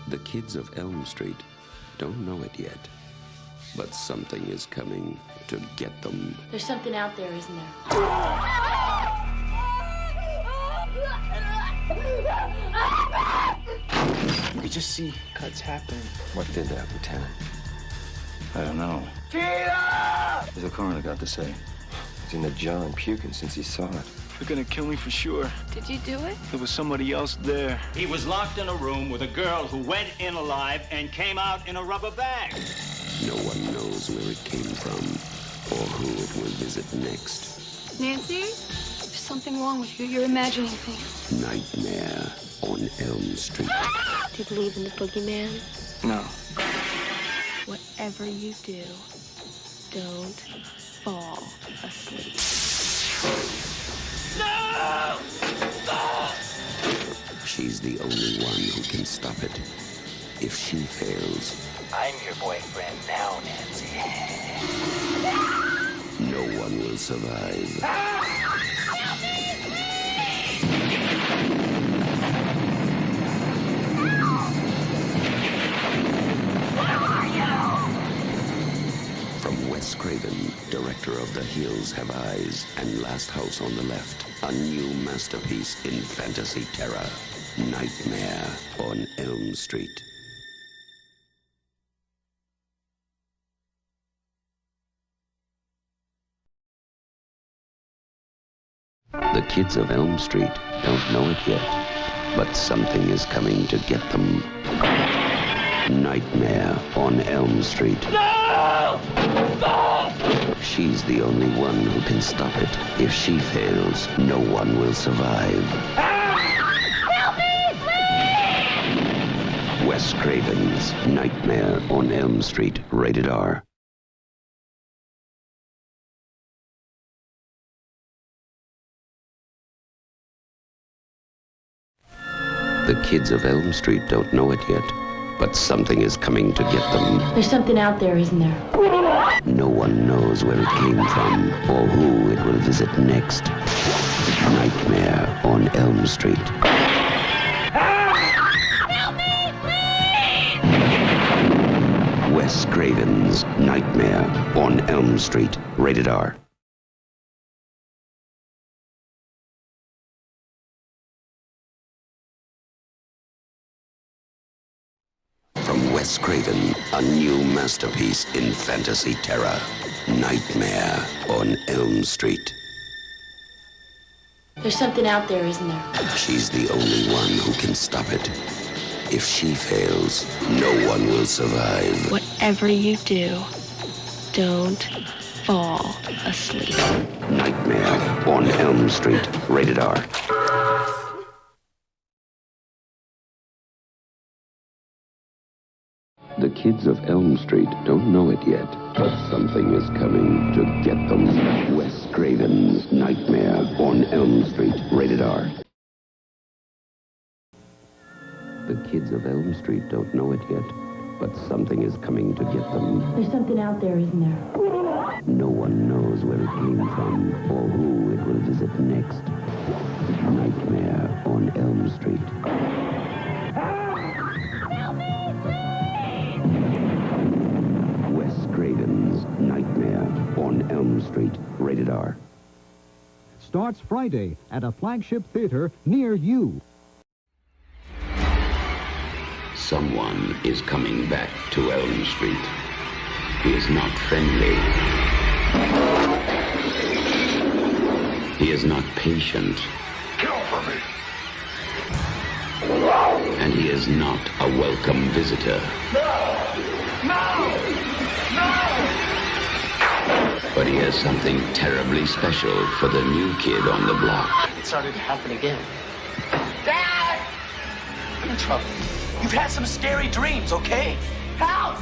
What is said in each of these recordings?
The kids of Elm Street don't know it yet, but something is coming to get them. There's something out there, isn't there? You just see cuts happen. What did that, Lieutenant? I don't know. Tina! What's the coroner got to say? He's in the jar and puking since he saw it. They're gonna kill me for sure. Did you do it? There was somebody else there. He was locked in a room with a girl who went in alive and came out in a rubber bag. No one knows where it came from or who it will visit next. Nancy? There's something wrong with you. You're imagining things. Nightmare on Elm Street. Do you believe in the boogeyman? No. Whatever you do, don't fall asleep. No! She's the only one who can stop it. If she fails, I'm your boyfriend now, Nancy. no one will survive. From Wes Craven, director of The Hills Have Eyes and Last House on the Left, a new masterpiece in fantasy terror, Nightmare on Elm Street. The kids of Elm Street don't know it yet, but something is coming to get them. Nightmare on Elm Street. No! No! She's the only one who can stop it. If she fails, no one will survive. Help me, please! Wes Craven's Nightmare on Elm Street, rated R. The kids of Elm Street don't know it yet, but something is coming to get them. There's something out there, isn't there? No one knows where it came from or who it will visit next. Nightmare on Elm Street. Help me, please! Wes Craven's Nightmare on Elm Street, rated R. From Wes Craven, a new masterpiece in fantasy terror, Nightmare on Elm Street. There's something out there, isn't there? She's the only one who can stop it. If she fails, no one will survive. Whatever you do, don't fall asleep. Nightmare on Elm Street, rated R. The kids of Elm Street don't know it yet, but something is coming to get them. Wes Craven's Nightmare on Elm Street, rated R. The kids of Elm Street don't know it yet, but something is coming to get them. There's something out there, isn't there? No one knows where it came from or who it will visit next. Nightmare on Elm Street. Craven's Nightmare on Elm Street, rated R. Starts Friday at a flagship theater near you. Someone is coming back to Elm Street. He is not friendly. He is not patient. Kill for me! And he is not a welcome visitor. But he has something terribly special for the new kid on the block. It started to happen again. Dad! I'm in trouble. You've had some scary dreams, okay? Help!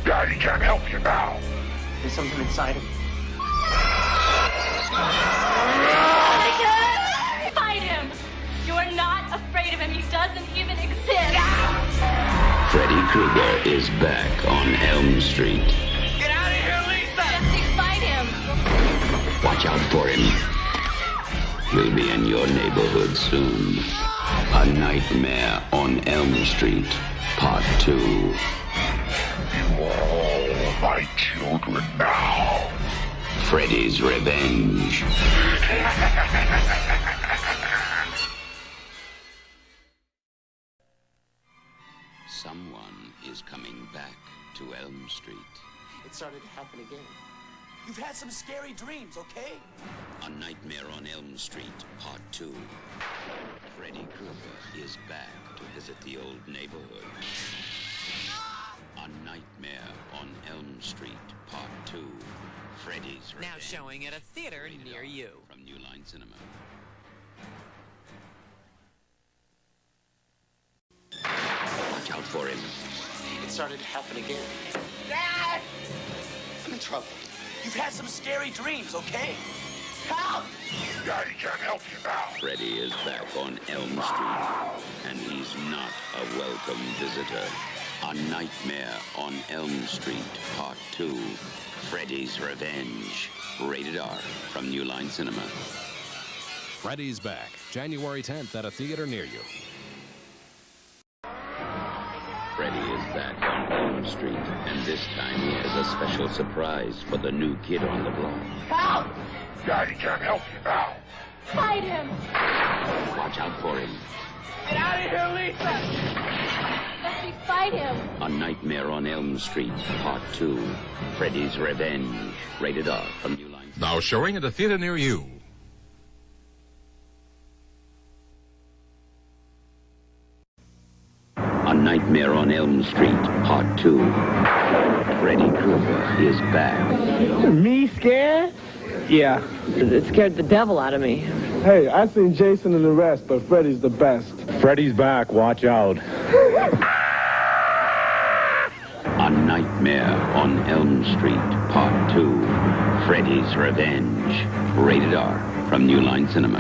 Daddy can't help you now. There's something inside of me. Fight him! You are not afraid of him. He doesn't even exist. Freddy Krueger is back on Elm Street. Get out of here, Lisa! Jesse, fight him! Watch out for him. He'll be in your neighborhood soon. A Nightmare on Elm Street, Part 2. You are all my children now. Freddy's Revenge. Someone is coming back to Elm Street. It started to happen again. You've had some scary dreams, okay? A Nightmare on Elm Street, Part 2. Freddy Krueger is back to visit the old neighborhood. A Nightmare on Elm Street, Part 2. Freddy's Revenge. Now showing at a theater Rated near R you. From New Line Cinema. Watch out for him. It started to happen again. Dad! I'm in trouble. You've had some scary dreams, okay? Help! Daddy can't help you now. Freddy is back on Elm Street, and he's not a welcome visitor. A Nightmare on Elm Street, Part 2. Freddy's Revenge. Rated R from New Line Cinema. Freddy's back, January 10th at a theater near you. Freddy is back on Elm Street, and this time he has a special surprise for the new kid on the block. Help! Daddy can't help you now. Fight him! Watch out for him. Get out of here, Lisa! Let me fight him! A Nightmare on Elm Street, Part 2. Freddy's Revenge. Rated R from New Line Cinema. Now showing at a theater near you. A Nightmare on Elm Street, Part 2. Freddy Krueger is back. Me scared? Yeah. It scared the devil out of me. Hey, I seen Jason and the rest, but Freddy's the best. Freddy's back. Watch out. A Nightmare on Elm Street, Part 2. Freddy's Revenge. Rated R from New Line Cinema.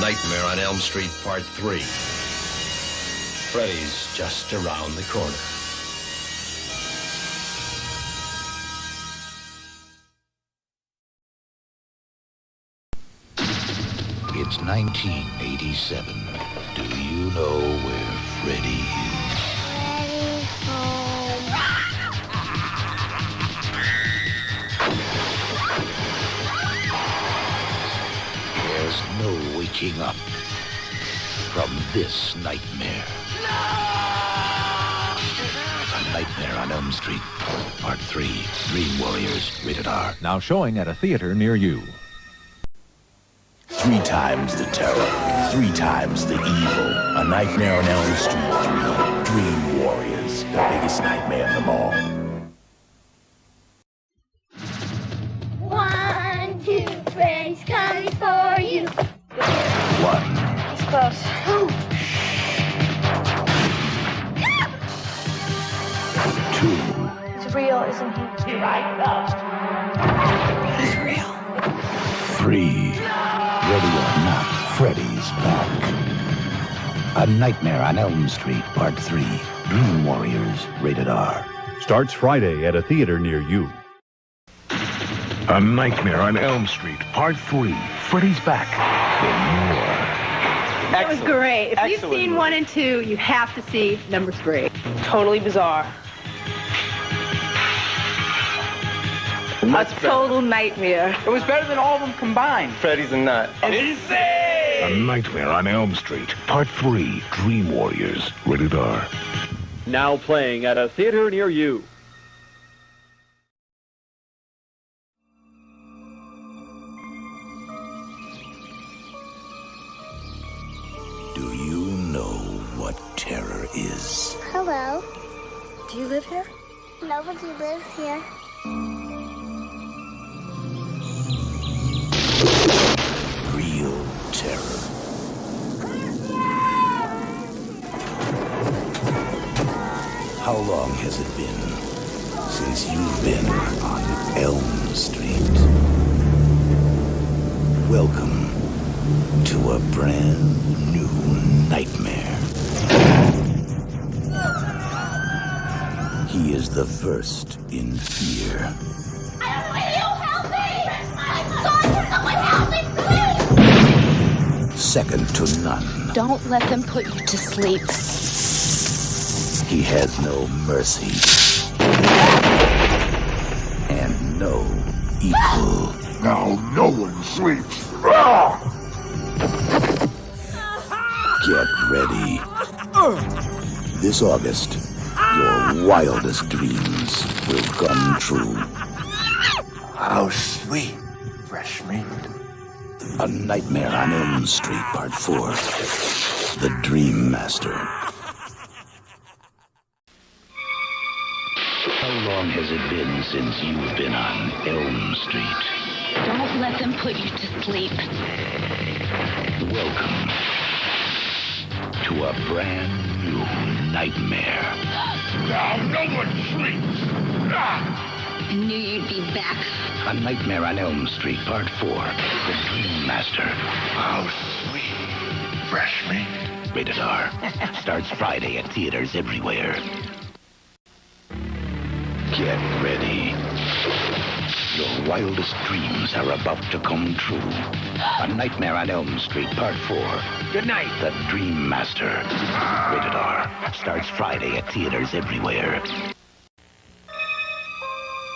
Nightmare on Elm Street, Part 3. Freddy's just around the corner. It's 1987. Do you know where Freddy is? There's no waking up from this nightmare. A Nightmare on Elm Street, Part 3. Dream Warriors, rated R. Now showing at a theater near you. 3 times the terror, 3 times the evil. A Nightmare on Elm Street 3. Dream Warriors, the biggest nightmare of them all. 1, 2, Freddy's coming for you. 1. He's close. 2. He's real, isn't he? Here I come. He's real. 3. Ready or not, Freddy's back. A Nightmare on Elm Street, Part 3. Dream Warriors, rated R. Starts Friday at a theater near you. A Nightmare on Elm Street, Part 3. Freddy's back. For more. That was great. If you've seen 1 and 2, you have to see number 3. Totally bizarre. A total nightmare. It was better than all of them combined. Freddy's a nut. Insane! A Nightmare on Elm Street, Part 3. Dream Warriors, rated R. Now playing at a theater near you. Do you know what terror is? Hello. Do you live here? Nobody lives here. Real terror. How long has it been since you've been on Elm Street? Welcome to a brand new nightmare. He is the first in fear. Will you help me? I'm sorry, someone help me, please! Second to none. Don't let them put you to sleep. He has no mercy. And no equal. Now no one sleeps. Get ready. This August, your wildest dreams will come true. How sweet, fresh meat. A Nightmare on Elm Street, Part 4. The Dream Master. How long has it been since you've been on Elm Street? Don't let them put you to sleep. Welcome to a brand new nightmare. Now no one sleeps. I knew you'd be back. A Nightmare on Elm Street, Part 4. The Dream Master. How sweet, fresh meat. Rated R. Starts Friday at theaters everywhere. Get ready. Your wildest dreams are about to come true. A Nightmare on Elm Street, Part 4. Good night. The Dream Master. Rated R. Starts Friday at theaters everywhere.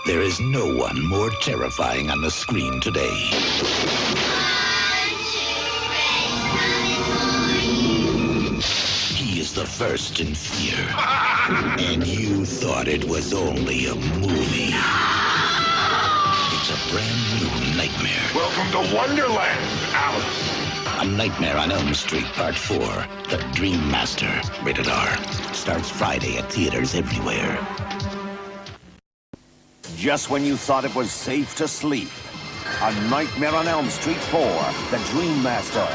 There is no one more terrifying on the screen today. He is the first in fear. And you thought it was only a movie. It's a brand new nightmare. Welcome to Wonderland, Alice. A Nightmare on Elm Street, Part 4. The Dream Master. Rated R. Starts Friday at theaters everywhere. Just when you thought it was safe to sleep, A Nightmare on Elm Street 4, The Dream Master.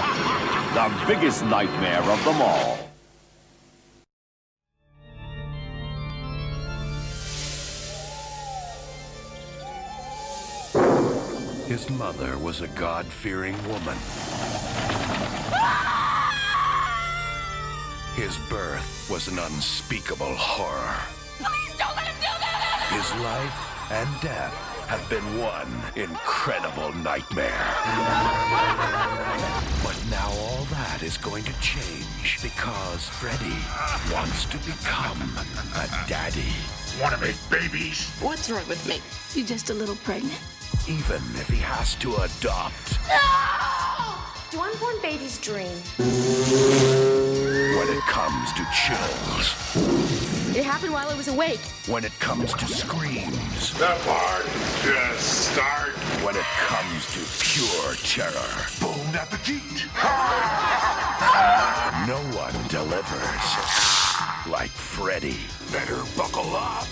The biggest nightmare of them all. His mother was a God-fearing woman. His birth was an unspeakable horror. Please don't let him do that! His life and death have been one incredible nightmare. But now all that is going to change because Freddy wants to become a daddy. Want to make babies? What's wrong with me? You're just a little pregnant. Even if he has to adopt. No! Do unborn babies dream? When it comes to chills. It happened while I was awake. When it comes to screams. That part just start. When it comes to pure terror. Bon appetit. No one delivers like Freddy. Better buckle up.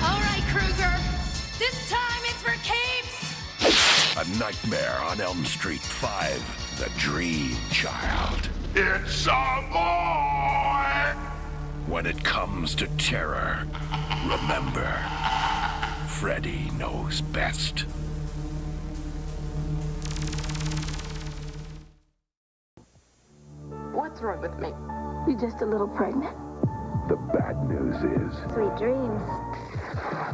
All right, Krueger. This time it's for keeps. A Nightmare on Elm Street 5. The Dream Child. It's a boy! When it comes to terror, remember, Freddy knows best. What's wrong with me? You're just a little pregnant. The bad news is Sweet dreams.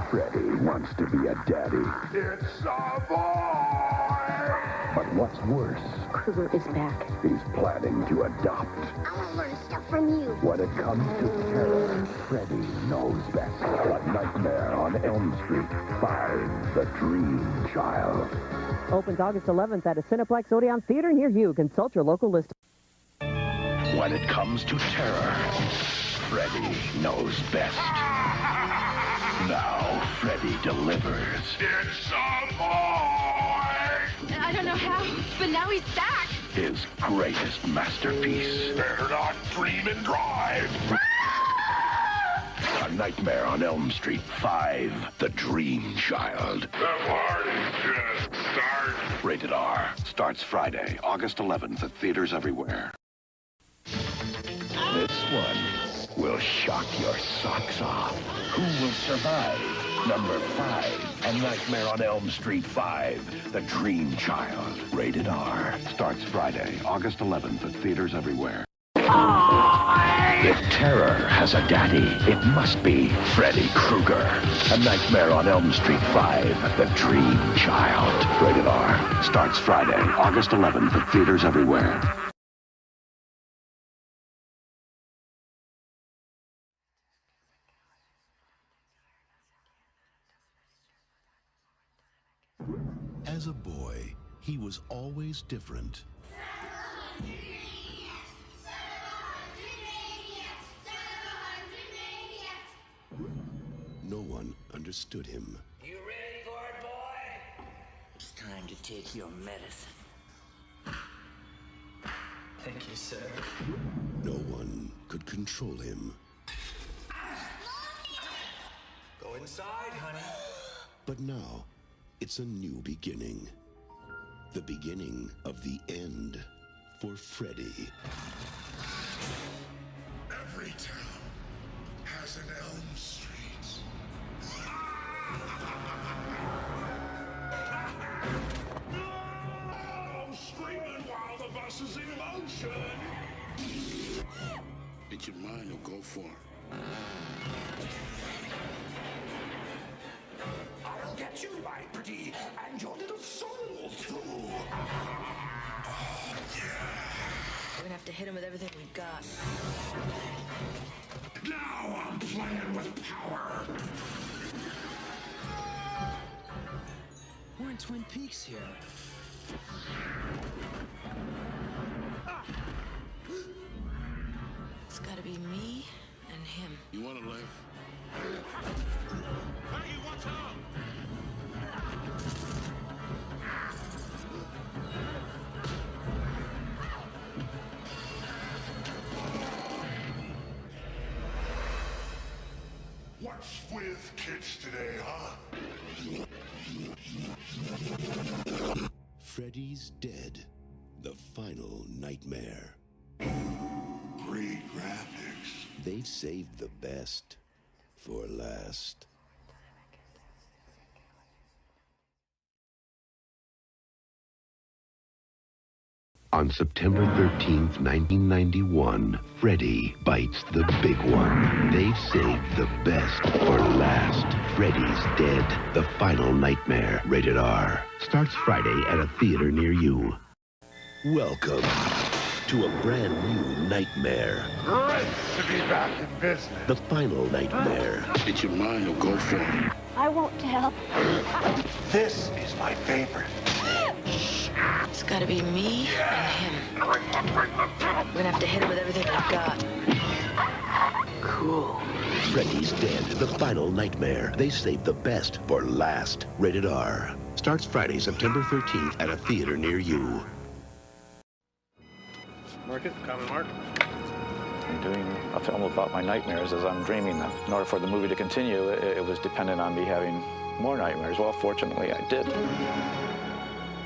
Freddy wants to be a daddy. It's a boy! But what's worse, Krueger is back. he's planning to adopt. I want to learn stuff from you. When it comes to terror, Freddy knows best. A Nightmare on Elm Street 5, The Dream Child. Opens August 11th at a Cineplex Odeon Theater near you. Consult your local list. When it comes to terror, Freddy knows best. Now Freddy delivers. It's a boy! I don't know how, but now he's back. His greatest masterpiece. Better not dream and drive! A Nightmare on Elm Street 5, The Dream Child. The party's just starting. Rated R. Starts Friday, August 11th at theaters everywhere. This one will shock your socks off. Who will survive? Number 5, A Nightmare on Elm Street 5, The Dream Child. Rated R. Starts Friday, August 11th at theaters everywhere. If terror has a daddy, it must be Freddy Krueger. A Nightmare on Elm Street 5, The Dream Child. Rated R. Starts Friday, August 11th at theaters everywhere. As a boy, he was always different. No one understood him. You ready for it, boy? It's time to take your medicine. Thank you, sir. No one could control him. Go inside, honey. But now, it's a new beginning. The beginning of the end for Freddy. Every town has an Elm Street. Oh, screaming while the bus is in motion. Get your mind or go for it. I'll get you, my pretty, and your little soul, too. Oh, yeah. We're gonna have to hit him with everything we've got. Now I'm playing with power. We're in Twin Peaks here. It's gotta be me and him. You want to live? Hey, watch out! What's with kids today, huh? Freddy's dead. The final nightmare. Great graphics. They've saved the best for last. On September 13th, 1991, Freddy bites the big one. They've saved the best for last. Freddy's dead. The final nightmare. Rated R. Starts Friday at a theater near you. Welcome to a brand new nightmare. Great to be back in business. The final nightmare. Get your mind or go for it. I won't tell. This is my favorite. It's gotta be me and him. We're gonna have to hit him with everything we've got. Cool. Freddy's dead. The final nightmare. They saved the best for last. Rated R. Starts Friday, September 13th at a theater near you. Market, common mark. I'm doing a film about my nightmares as I'm dreaming them. In order for the movie to continue, it was dependent on me having more nightmares. Well, fortunately, I did.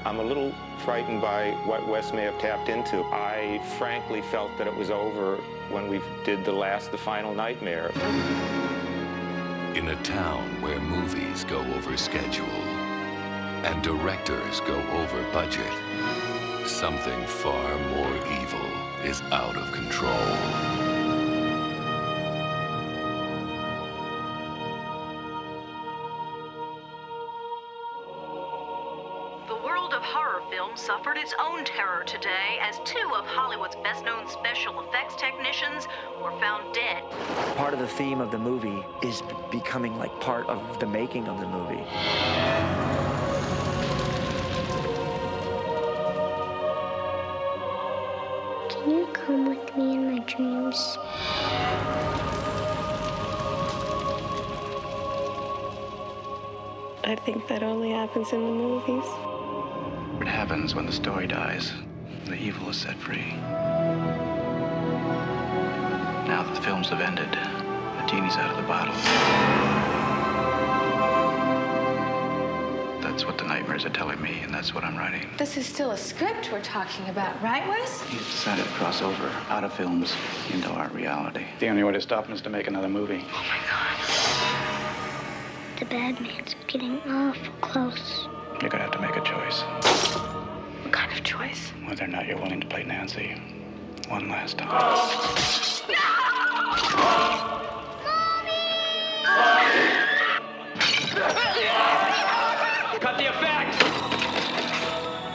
I'm a little frightened by what Wes may have tapped into. I frankly felt that it was over when we did the final nightmare. In a town where movies go over schedule and directors go over budget, something far more evil is out of control. The world of horror films suffered its own terror today as two of Hollywood's best-known special effects technicians were found dead. Part of the theme of the movie is becoming like part of the making of the movie. Can you come with me in my dreams? I think that only happens in the movies. What happens when the story dies? The evil is set free. Now that the films have ended, the genie's out of the bottle. That's what the nightmares are telling me, and that's what I'm writing. This is still a script we're talking about, right, Wes? He's decided to cross over out of films into our reality. The only way to stop him is to make another movie. Oh, my God. The bad man's getting awful close. You're gonna have to make a choice. What kind of choice? Whether or not you're willing to play Nancy one last time. Cut the effect!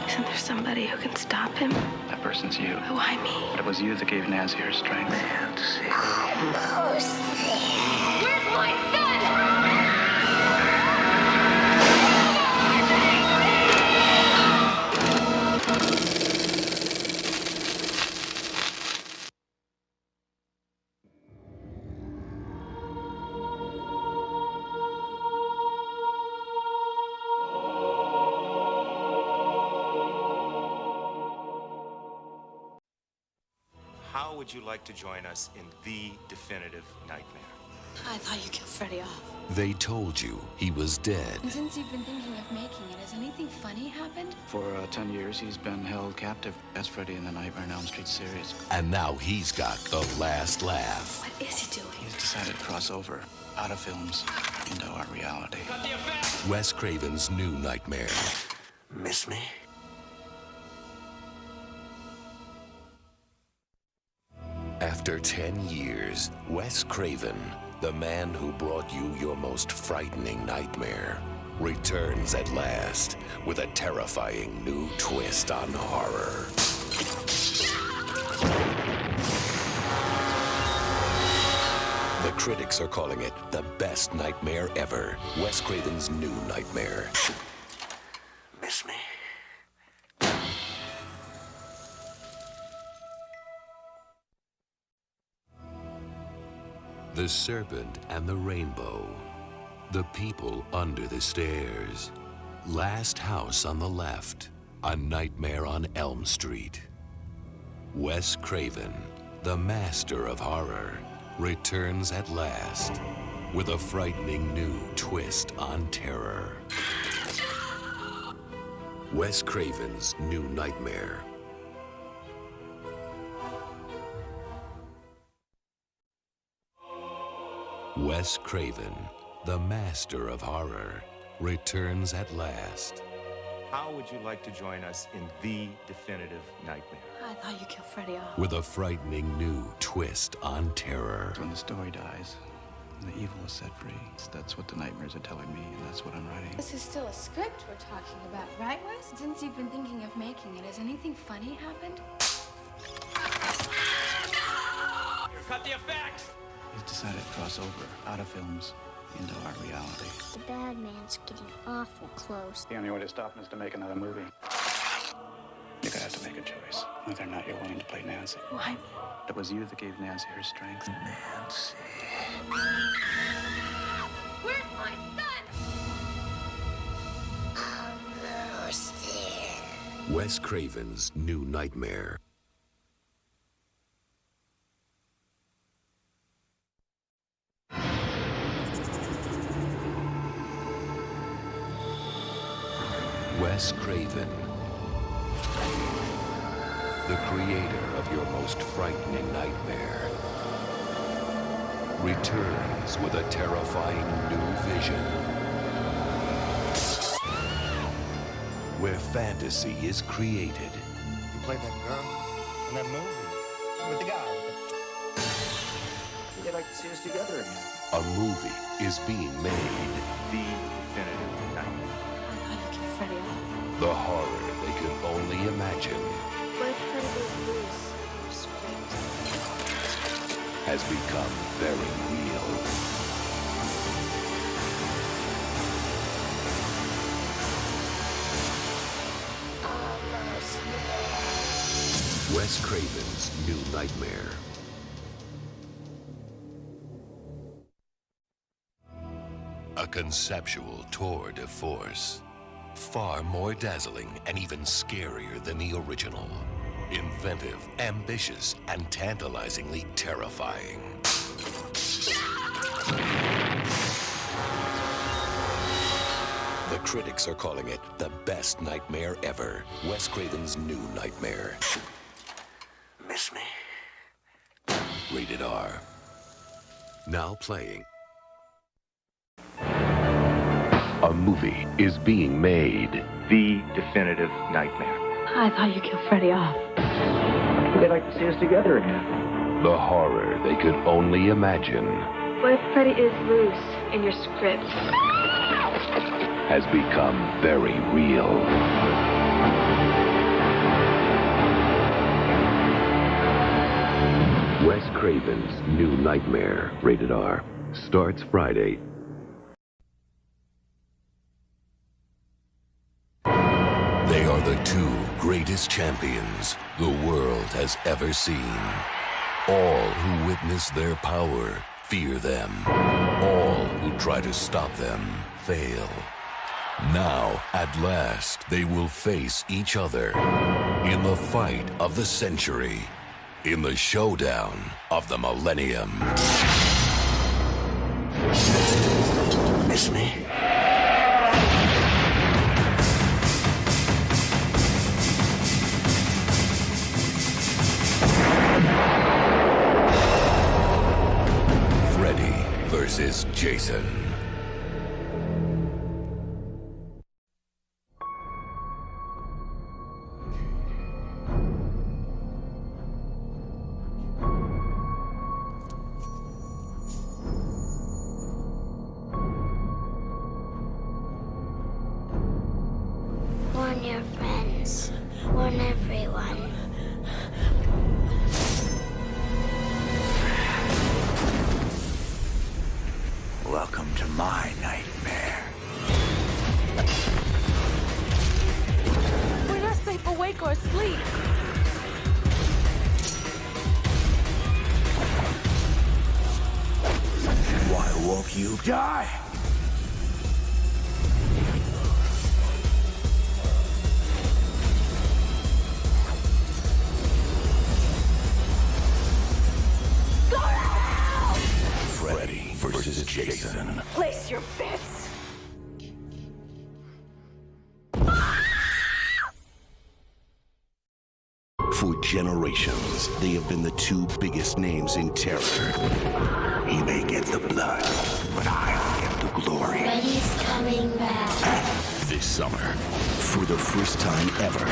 Isn't there somebody who can stop him? That person's you. Why me? But it was you that gave Nancy her strength. Nancy. Almost there. Where's my son? How would you like to join us in the definitive nightmare? I thought you killed Freddy off. They told you he was dead. And since you've been thinking of making it, has anything funny happened? For 10 years, he's been held captive as Freddy in the Nightmare on Elm Street series. And now he's got the last laugh. What is he doing? He's decided to cross over out of films into our reality. Wes Craven's new nightmare. Miss me? After 10 years, Wes Craven, the man who brought you your most frightening nightmare, returns at last with a terrifying new twist on horror. The critics are calling it the best nightmare ever. Wes Craven's new nightmare. Miss me? The Serpent and the Rainbow. The People Under the Stairs. Last House on the Left. A Nightmare on Elm Street. Wes Craven, the master of horror, returns at last with a frightening new twist on terror. Wes Craven's new nightmare. Wes Craven, the master of horror, returns at last. How would you like to join us in the definitive nightmare? I thought you killed Freddy off. With a frightening new twist on terror. When the story dies, the evil is set free. That's what the nightmares are telling me, and that's what I'm writing. This is still a script we're talking about, right, Wes? Since you've been thinking of making it, has anything funny happened? Cut the effects! He's decided to cross over out of films into our reality. The bad man's getting awful close. The only way to stop him is to make another movie. You're gonna have to make a choice, whether or not you're willing to play Nancy. Why? It was you that gave Nancy her strength. Nancy. Where's my son? Almost there. Wes Craven's new nightmare. Wes Craven, the creator of your most frightening nightmare, returns with a terrifying new vision, where fantasy is created. You played that girl in that movie. With the guy. They'd like to see us together again. A movie is being made. The definitive nightmare. Freddy off. The horror they could only imagine What if Freddy is loose? has become very real. Wes Craven's New Nightmare. A conceptual tour de force. Far more dazzling and even scarier than the original. Inventive, ambitious, and tantalizingly terrifying. The critics are calling it the best nightmare ever. Wes Craven's New Nightmare. Miss me? Rated R. Now playing. A movie is being made. The definitive nightmare. I thought you killed Freddy off. They'd like to see us together again. The horror they could only imagine What if Freddy is loose in your script? has become very real. Wes Craven's New Nightmare, rated R, starts Friday. They are the two greatest champions the world has ever seen. All who witness their power fear them. All who try to stop them fail. Now, at last, they will face each other in the fight of the century, in the showdown of the millennium. Miss me? Freddy versus Jason. Warn your friends. Warn everyone. Welcome to my nightmare. We're not safe awake or asleep. Why won't you die? Freddy versus Jason. Place your bets. For generations, they have been the two biggest names in terror. He may get the blood, but I'll get the glory. Freddy's coming back. This summer, for the first time ever,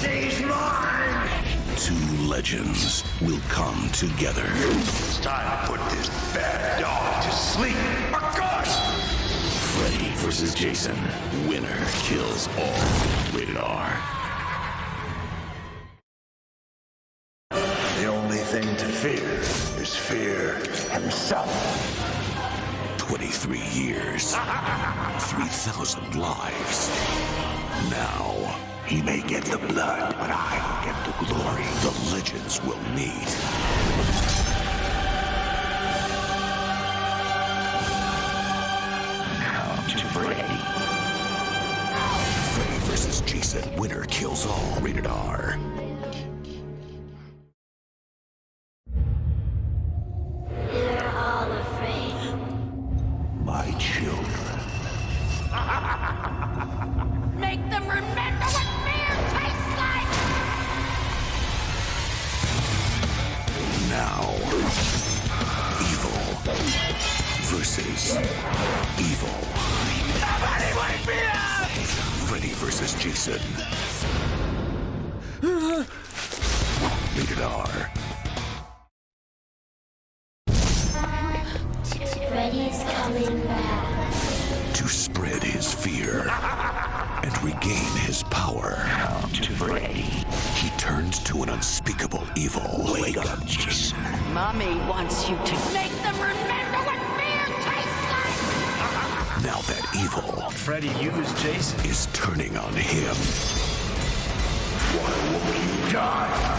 She's mine! two legends will come together. It's time to put this bad dog to sleep. Freddy versus Jason. Winner kills all. Rated R. The only thing to fear is fear himself. 23 years. 3,000 lives. Now, He may get the blood, but I'll get the glory. the legends will meet. Come to Freddy. Freddy versus Jason. Winner kills all. Rated R. They're all afraid. My children. Make them remember what fear tastes like! Now, evil versus evil. Nobody wake me up! Freddy versus Jason. Rated R. Freddy's coming back. To spread his fear and regain his power. To Freddy. He turns to an unspeakable evil. Wake up, Jason. Mommy wants you to make them remember what fear tastes like! Now that evil, Freddy used Jason. is turning on him. Why won't you die?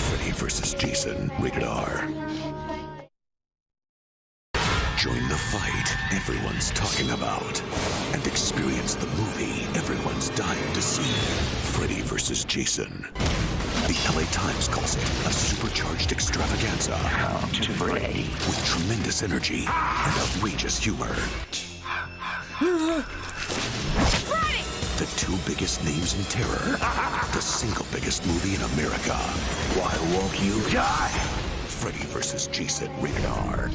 Freddy vs. Jason, rated R. Join the fight everyone's talking about and experience the movie everyone's dying to see. Freddy vs. Jason. The LA Times calls it a supercharged extravaganza. To Freddy. With tremendous energy and outrageous humor. Freddy! The two biggest names in terror. The single biggest movie in America. Why won't you die? Freddy vs. Jason, rated R.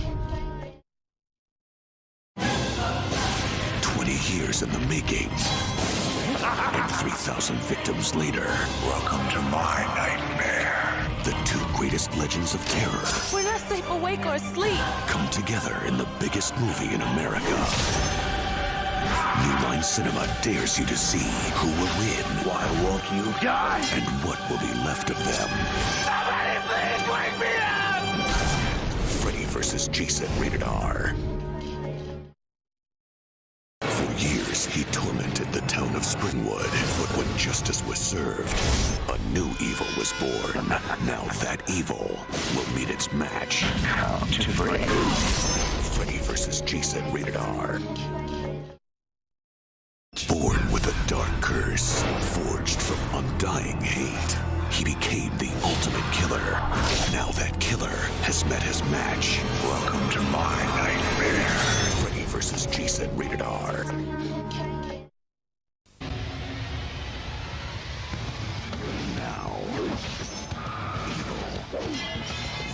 20 years in the making. And 3,000 victims later. Welcome to my nightmare. The two greatest legends of terror We're not safe awake or asleep. come together in the biggest movie in America. New Line Cinema dares you to see who will win. Why won't you die? And what will be left of them. Somebody please wake me up! Freddy vs. Jason, rated R. For years, he tormented the town of Springwood. But when justice was served, a new evil was born. Now that evil will meet its match. To Freddy. Freddy vs. Jason, rated R. Born with a dark curse, forged from undying hate, he became the ultimate killer. Now that killer has met his match. Welcome to my nightmare. Freddy vs. Jason, rated R. Now, evil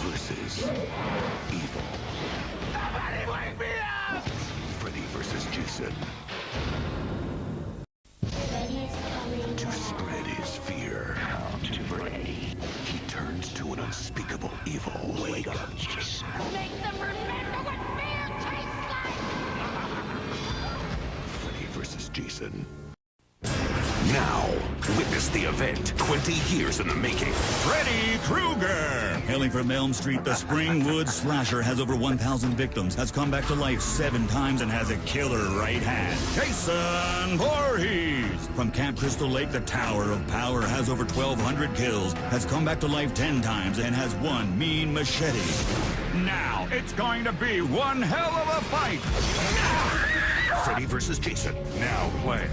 versus evil. Somebody wake me up! Freddy vs. Jason. To spread his fear. To Freddy. He turns to an unspeakable evil. Wake up, Jason. Make them remember what fear tastes like! Freddy vs. Jason. Now, witness the event 20 years in the making. Freddy Krueger! Hailing from Elm Street, the Springwood slasher has over 1,000 victims, has come back to life 7 times, and has a killer right hand. Jason Voorhees! From Camp Crystal Lake, the Tower of Power has over 1,200 kills, has come back to life 10 times, and has one mean machete. Now, it's going to be one hell of a fight! Freddy vs. Jason. Now play.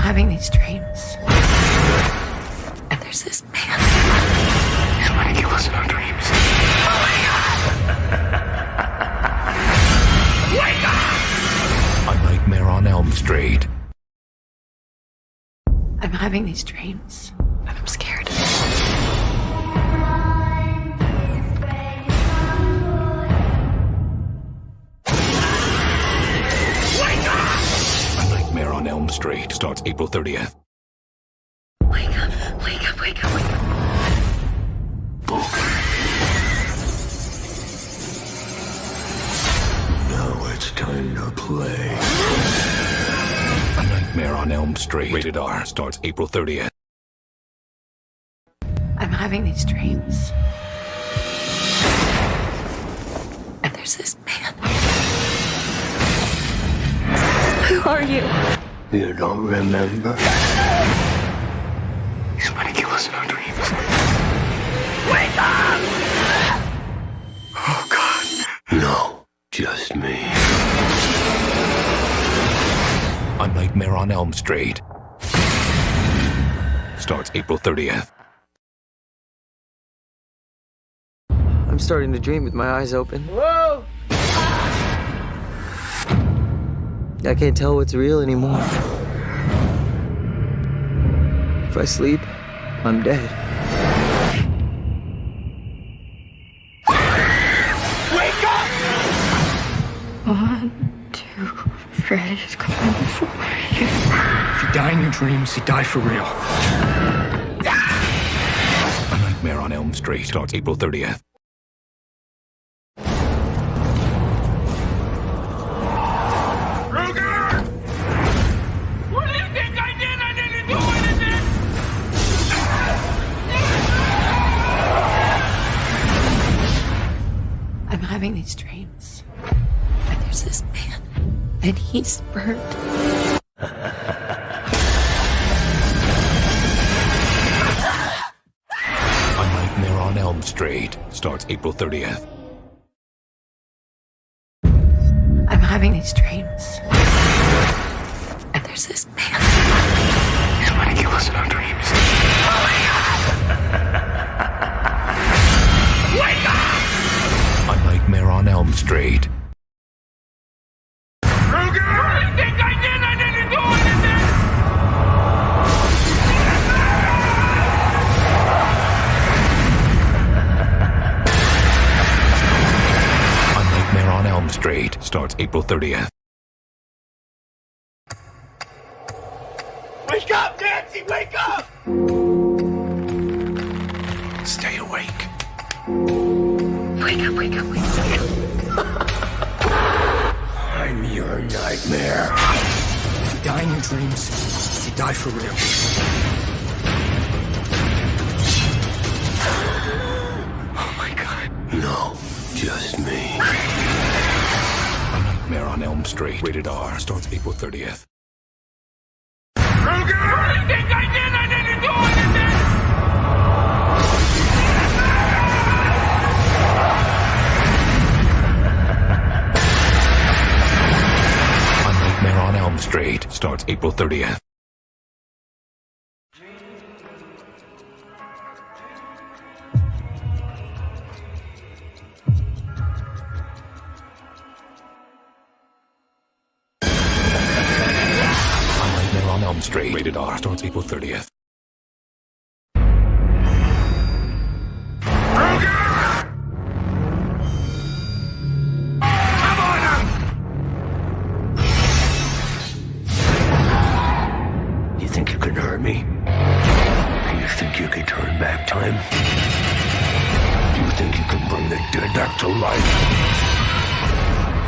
having these dreams. And there's this man. He's trying to kill us in our dreams. Wake up! A Nightmare on Elm Street. I'm having these dreams. And I'm scared. A Nightmare on Elm Street starts April 30th. Wake up, wake up, wake up, wake up. Now it's time to play. A Nightmare on Elm Street. Rated R starts April 30th. I'm having these dreams. And there's this man. Who are you? You don't remember? He's trying to kill us in our dreams. Wake up! Oh, God. No, just me. A Nightmare on Elm Street starts April 30th. I'm starting to dream with my eyes open. Whoa! I can't tell what's real anymore. If I sleep, I'm dead. Wake up! 1, 2, Freddy's coming for you. If you die in your dreams, you die for real. A Nightmare on Elm Street starts April 30th. What do you think I did? I didn't do anything! I'm having these dreams. And there's this man. And he's burnt. A Nightmare on Elm Street starts April 30th. I'm having these dreams. And there's this man. He's trying to kill us in our dreams. Wake up! A Nightmare on Elm Street. What do you think I did? I didn't do anything! A Nightmare on Elm Street starts April 30th. Wake up, Nancy! Wake up! Stay awake. Wake up, wake up, wake up. I'm your nightmare. If you die in your dreams, you die for real. Oh my God. No, just me. A Nightmare on Elm Street. Rated R starts April 30th. What do you think I did? I didn't do anything! A Nightmare on Elm Street starts April 30th. A Nightmare on Elm Street. Rated R starts April 30th. You think you can hurt me? You think you can turn back time? You think you can bring the dead back to life?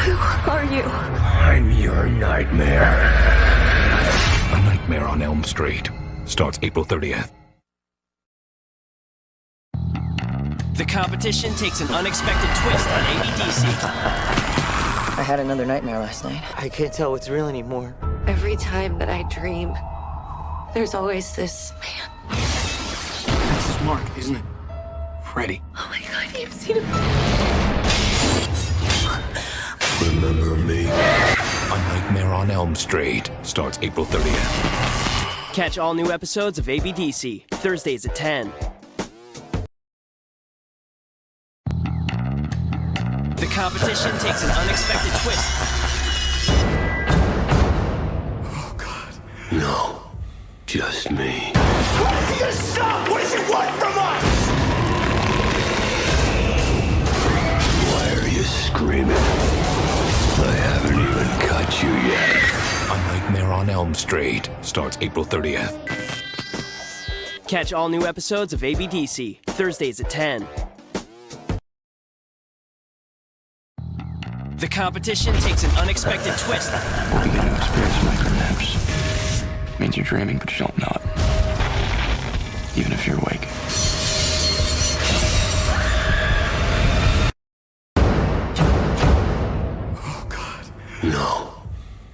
Who are you? I'm your nightmare. A Nightmare on Elm Street starts April 30th. The competition takes an unexpected twist on ABDC. I had another nightmare last night. I can't tell what's real anymore. Every time that I dream, there's always this man. That's his mark, isn't it? Freddy. Oh my God, you've seen him. Remember me? A Nightmare on Elm Street starts April 30th. Catch all new episodes of ABDC, Thursdays at 10. The competition takes an unexpected twist. No, just me. Why is he gonna stop? What does he want from us? Why are you screaming? I haven't even cut you yet. A Nightmare on Elm Street starts April 30th. Catch all new episodes of ABDC, Thursdays at 10. The competition takes an unexpected twist. You get to experience micro-naps. Means you're dreaming, but you don't know it. Even if you're awake. No,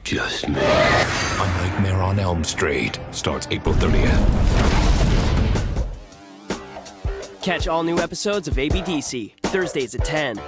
just me. A Nightmare on Elm Street starts April 30th. Catch all new episodes of ABDC, Thursdays at 10.